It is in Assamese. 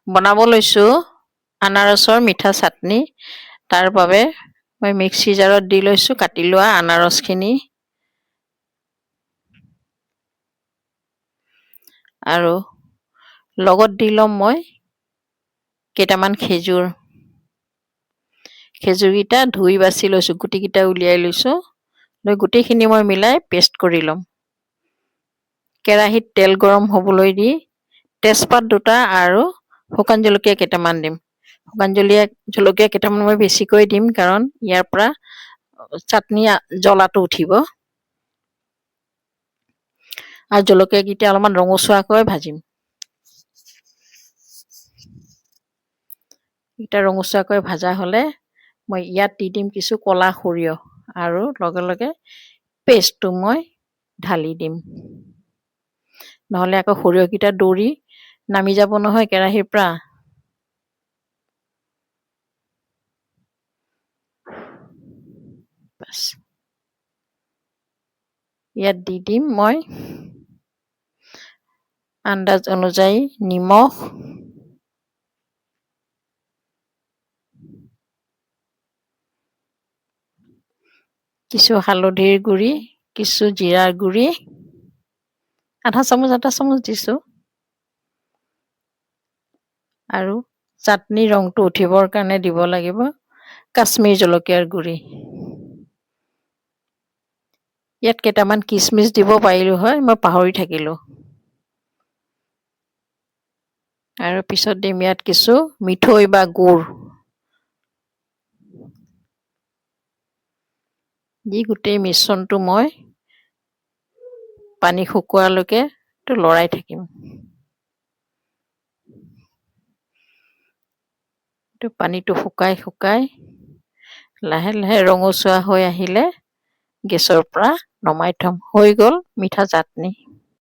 বনাব লৈছোঁ আনাৰসৰ মিঠা চাটনি। তাৰ বাবে মই মিক্সি জাৰত দি লৈছোঁ কাটি লোৱা আনাৰসখিনি আৰু লগত দি ল'ম মই কেইটামান খেজুৰ। খেজুৰকেইটা ধুই বাছি লৈছোঁ, গুটিকেইটা উলিয়াই লৈছোঁ। লৈ গোটেইখিনি মই মিলাই পেষ্ট কৰি ল'ম। কেৰাহীত তেল গৰম হ'বলৈ দি তেজপাত দুটা আৰু শুকান জলকীয়া কেইটামান দিম। শুকান জলকীয়া কেইটামান মই বেছিকৈ দিম, কাৰণ ইয়াৰ পৰা চাটনি জ্বলাটো উঠিব। আৰু জলকীয়াকেইটা অলপমান ৰঙচুৱাকৈ ভাজিম। এইকেইটা ৰঙচুৱাকৈ ভাজা হ'লে মই ইয়াত দি দিম কিছু ক'লা সৰিয়হ আৰু লগে লগে পেষ্টটো মই ঢালি দিম। নহ'লে আকৌ সৰিয়হকেইটা দৌৰি নামি যাব নহয় কেৰাহীৰ পৰা। বাছ ইয়াত দি দিম মই আন্দাজ অনুযায়ী নিমখ, কিছু হালধিৰ গুড়ি, কিছু জিৰাৰ গুড়ি, আধা চামুচ দিছোঁ। আৰু চাটনি ৰংটো উঠিবৰ কাৰণে দিব লাগিব কাশ্মীৰ জলকীয়াৰ গুড়ি। ইয়াত কেইটামান কিচমিচ দিব পাৰিলোঁ হয়, মই পাহৰি থাকিলোঁ। আৰু পিছত দিম ইয়াত কিছু মিঠৈ বা গুড়। দি গোটেই মিশ্ৰণটো মই পানী শুকোৱালৈকে লৰাই থাকিম। পানীটো শুকাই লাহে লাহে ৰঙচুৱা হৈ আহিলে গেছৰ পৰা নমাই থম। হৈ গ'ল মিঠা চাটনি।